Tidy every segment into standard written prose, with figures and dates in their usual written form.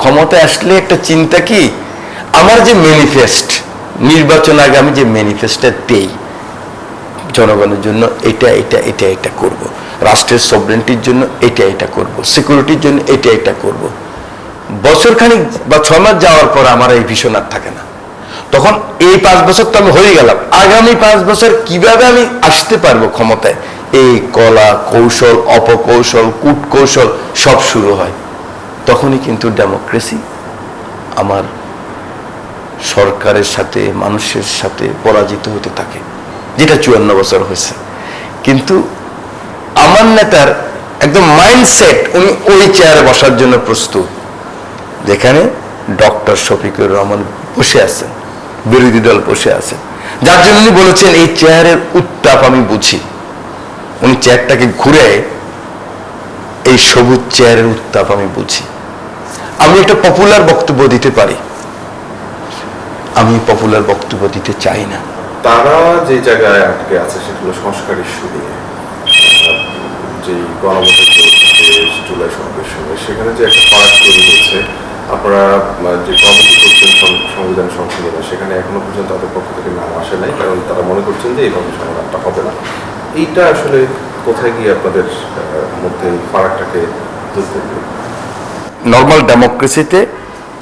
ক্ষমতায় আসলে একটা চিন্তা কি, আমার যে ম্যানিফেস্ট, নির্বাচন আগে আমি যে ম্যানিফেস্টটা দেই জনগণের জন্য, এটা এটা এটা এটা করব, রাষ্ট্রের সভরেন্টির জন্য এটা এটা করব, সিকিউরিটির জন্য এটা এটা করব, বছরখানিক বা 6 মাস যাওয়ার পর আমার এই ভীষণ আর থাকে না। তখন এই 5 বছর তো আমি হয়ে গেলাম, আগামী 5 বছর কিভাবে আমি আসতে পারবো ক্ষমতায়, এই কলা কৌশল, অপকৌশল, কূটকৌশল সব শুরু হয়। তখনই কিন্তু ডেমোক্রেসি আমার সরকারের সাথে, মানুষের সাথে পরাজিত হতে থাকে, যেটা 54 বছর হয়েছে। কিন্তু আমার নেতার একদম মাইন্ডসেট, উনি ওই চেয়ারে বসার জন্য প্রস্তুত, যেখানে ডক্টর শফিকুর রহমান বসে আছেন, বিরোধী দল বসে আছে, যার জন্য উনি বলেছেন এই চেয়ারের উত্তাপ আমি বুঝি। উনি চেয়ারটাকে ঘুরে এই সবুজ চেয়ারের উত্তাপ আমি বুঝি। আমি একটা পপুলার বক্তব্য দিতে পারি, আমি পপুলার বক্তব্য দিতে চাই না। তারা যে জায়গায় আটকে আছে সেটা হলো সংস্কার ইস্যু নিয়ে, যে গণভোটের জুলাই সমাবেশ সঙ্গে সেখানে যে একটা ফারাক তৈরি হয়েছে। আপনারা যে কমিটি করছেন সংবিধান সংশোধনে, সেখানে এখনো পর্যন্ত তাদের পক্ষ থেকে নাম আসে নাই, কারণ তারা মনে করছেন যে এইভাবে সমাধানটা হবে না। এইটা আসলে কোথায় গিয়ে আপনাদের মধ্যে ফারাকটাকে দূর করবে? নর্মাল ডেমোক্রেসিতে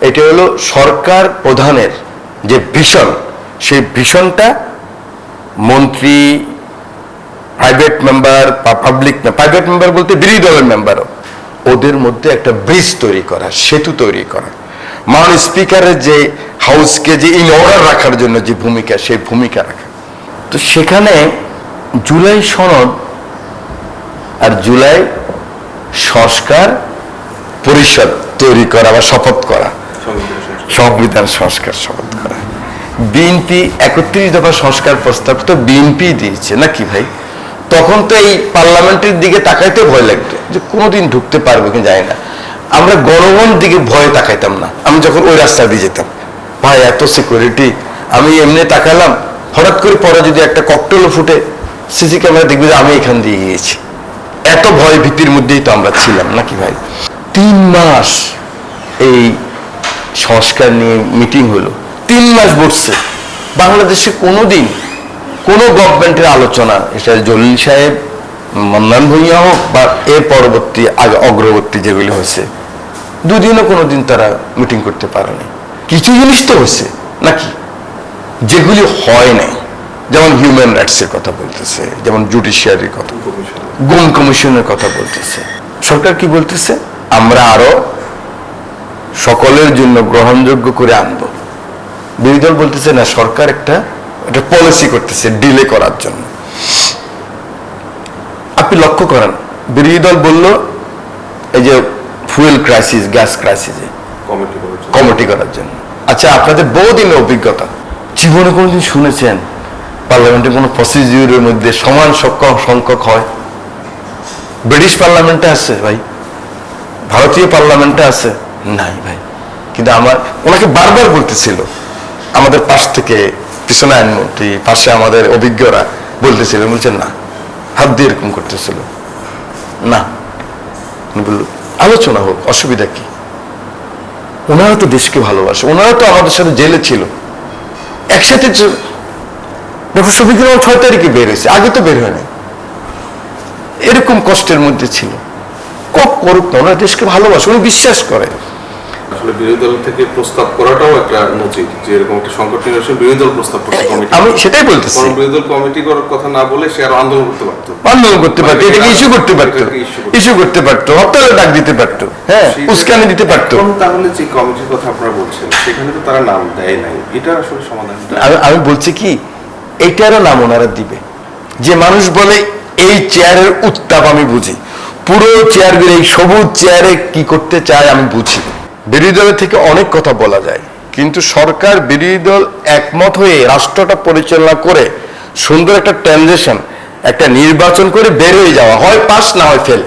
এটা হলো সরকার প্রধানের যে ভিশন, সেই ভিশনটা মন্ত্রী, প্রাইভেট মেম্বার বা প্রাইভেট মেম্বার বলতে বিরোধী দলের মেম্বারও, ওদের মধ্যে একটা ব্রিজ তৈরি করা, সেতু তৈরি করা, মাননীয় স্পিকারের যে হাউসকে যে ইন অর্ডার রাখার জন্য যে ভূমিকা, সেই ভূমিকা রাখা। তো সেখানে জুলাই সনদ আর জুলাই সংস্কার পরিষদ তৈরি করা বা শপথ করা, সংবিধান সংস্কার শপথ করা, বিএনপি 31 দফা সংস্কার প্রস্তাব তো বিএনপি দিয়েছে নাকি ভাই? তখন তো এই পার্লামেন্টের দিকে তাকাইতে ভয় লাগতো যে কোনোদিন ঢুকতে পারবো কি জানি না। আমরা গণভবনের দিকে ভয়ে তাকাইতাম না, আমি যখন ওই রাস্তা দিয়ে যেতাম, ভাই এত সিকিউরিটি, আমি এমনি তাকালাম, হঠাৎ করে পরে যদি একটা ককটেলও ফুটে, সিসি ক্যামেরা দেখবে যে আমি এখান দিয়ে গিয়েছি। এত ভয় ভীতির মধ্যেই তো আমরা ছিলাম নাকি ভাই? 3 মাস এই সংস্কার নিয়ে মিটিং হলো, 3 মাস বসছে। বাংলাদেশে কোনোদিন কোনো গভর্নমেন্টের আলোচনা, এটা জলিল সাহেব, মন্নান ভূঁইয়া হোক বা এর পরবর্তী অগ্রবর্তী যেগুলি হয়েছে, 2 দিনও কোনোদিন তারা মিটিং করতে পারেনি। কিছু জিনিস তো হয়েছে নাকি যেগুলি হয় নাই, যেমন হিউম্যান রাইটসের কথা বলতেছে, যেমন জুডিশিয়ারির কথা, গুম কমিশনের কথা বলতেছে। সরকার কি বলতেছে? আমরা আরো সকলের জন্য গ্রহণযোগ্য করে আনবো। বিরোধী দল বলতেছে না, সরকার একটা পলিসি করতেছে ডিলে করার জন্য। আপনি লক্ষ্য করেন, বিরোধী দল বলল এই যে ফুয়েল ক্রাইসিস, গ্যাস ক্রাইসিসে কমিটি করার জন্য। আচ্ছা, আপনাদের বহুদিনের অভিজ্ঞতা, জীবনে কোনোদিন শুনেছেন পার্লামেন্টের কোনো প্রসিডিউরের মধ্যে সমান সংখ্যক হয়? ব্রিটিশ পার্লামেন্টে আছে ভাই, ভারতীয় পার্লামেন্টে আছে নাই ভাই। কিন্তু ওনাকে বারবার বলতেছিল, আমাদের পাশ থেকে পিছনে আইনমন্ত্রী, পাশে আমাদের অভিজ্ঞরা বলতেছিল, বলছেন না, হাত দিয়ে এরকম করতেছিল না, বলল আলোচনা হোক, অসুবিধা কি? ওনারা তো দেশকে ভালোবাসে, ওনারা তো আমাদের সাথে জেলে ছিল একসাথে। ডক্টর শফিকুর রহমান 6 তারিখে বের হয়েছে, আগে তো বের হয় না, এরকম কষ্টের মধ্যে ছিল। করুক না, ওনারা দেশকে ভালোবাসে, উনি বিশ্বাস করে। আসলে বিরোধী দল থেকে প্রস্তাব করাটাও একটা নজির, যে এরকম একটা সংকট নিরসন বিরোধী দল প্রস্তাব করতে কমিটি, আমি সেটাই বলতেছি। বিরোধী দল কমিটি করার কথা না বলে সে আরো আন্দোলন করতে পারতো, এটাকে ইস্যু করতে পারতো, হরতালের ডাক দিতে পারতো, হ্যাঁ, উস্কানি দিতে পারতো। তাহলে যে কমিটির কথা আপনারা বলছেন সেখানে তো তারা নাম দেয় নাই, এটা আসলে সমাধান। আমি বলছি কি, এইটারও নাম ওনারা দিবে। যে মানুষ বলে এই চেয়ারের উত্তাপ আমি বুঝি, পুরো চেয়ারগুলো এই সবুজ চেয়ারে কি করতে চায় আমি বুঝি। বিরোধী দলের থেকে অনেক কথা বলা যায়, কিন্তু সরকার বিরোধী দল একমত হয়ে রাষ্ট্রটা পরিচালনা করে সুন্দর একটা ট্রানজিশন, একটা নির্বাচন করে বের হয়ে যাওয়া, হয় পাস না হয় ফেল।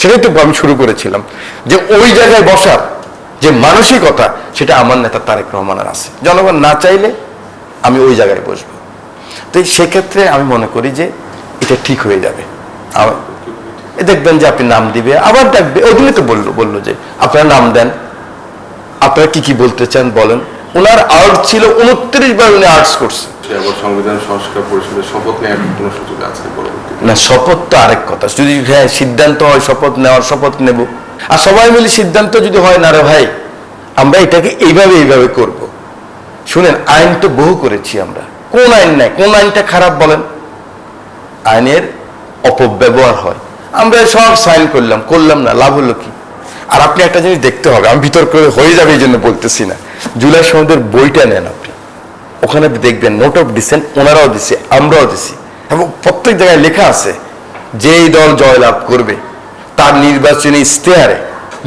সেটাই তো আমি শুরু করেছিলাম, যে ওই জায়গায় বসার যে মানসিকতা, সেটা আমার নেতা তারেক রহমানের আছে। জনগণ না চাইলে আমি ওই জায়গায় বসবো। তো সেক্ষেত্রে আমি মনে করি যে এটা ঠিক হয়ে যাবে। দেখবেন যে আপনি নাম দিবে, আবার ডাকবে, ওই দিনে তো বললো যে আপনারা নাম দেন, আপনারা কি কি বলতে চান বলেন। ওনার আর্ট ছিল 29 বার উনি আর্টস করছে। সে আবার সংবিধান সংস্কার পরিষদের শপথ নেওয়ার কোনো সুযোগ আছে পরবর্তীতে? না, শপথ তো আরেক কথা, যদি হ্যাঁ সিদ্ধান্ত হয় শপথ নেওয়ার, শপথ নেব। আর সবাই মিলে সিদ্ধান্ত যদি হয় না রে ভাই আমরা এটাকে এইভাবে করব। শুনেন, আইন তো বহু করেছি আমরা, কোন আইন নাই, কোন আইনটা খারাপ বলেন? আইনের অপব্যবহার হয়, আমরা সব সাইন করলাম না, লাভ হলো কি? আর আপনি একটা জিনিস দেখতে হবে, আমি বিতর্ক হয়ে যাবে এই জন্য বলতেছি না, জুলাই সনদের বইটা নেন আপনি, ওখানে দেখবেন নোট অফ ডিসেন্ট ওনারাও দিছে, আমরাও দিছি, এবং প্রত্যেক জায়গায় লেখা আছে যেই দল জয়লাভ করবে তার নির্বাচনী ইশতেহারে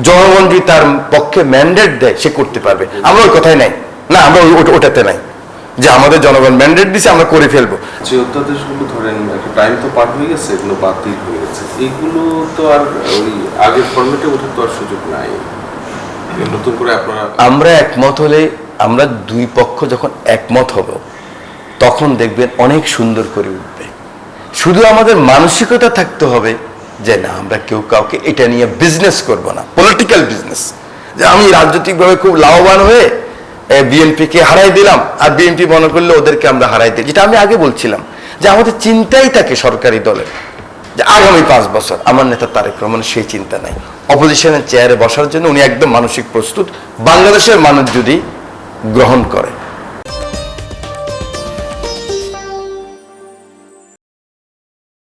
জনগণ যদি তার পক্ষে ম্যান্ডেট দেয় সে করতে পারবে। আমরা ওই কথাই নাই, না আমরা ওটাতে নাই যে আমাদের জনগণ ম্যান্ডেট দিছে আমরা করে ফেলবো। যে অধ্যাদেশগুলো ধরেন একটা টাইম তো পার হয়ে গেছে, এগুলো বাতিল হয়ে গেছে, এগুলো তো আর ওই আগের ফর্মেটে ওঠার তো আর সুযোগ নাই। নতুন করে আপনারা আমরা একমত হলে, আমরা দুই পক্ষ যখন একমত হব তখন দেখবেন অনেক সুন্দর করে উঠবে। শুধু আমাদের মানসিকতা থাকতে হবে যে না আমরা কেউ কাউকে এটা নিয়ে বিজনেস করব না, পলিটিক্যাল বিজনেস, যে আমি রাজনৈতিকভাবে খুব লাভবান হয়ে বিএনপিকে হারাই দিলাম আর বিএনপি মনে করলে ওদেরকে আমরা হারাই দিই। যেটা আমি আগে বলছিলাম যে আমাদের চিন্তাই থাকে সরকারি দলের যে আগামী 5 বছর। আমার নেতা তারেক রহমানের সেই চিন্তা নাই। অপোজিশনের চেয়ারে বসার জন্য উনি একদম মানসিক প্রস্তুত, বাংলাদেশের মানুষ যদি গ্রহণ করে।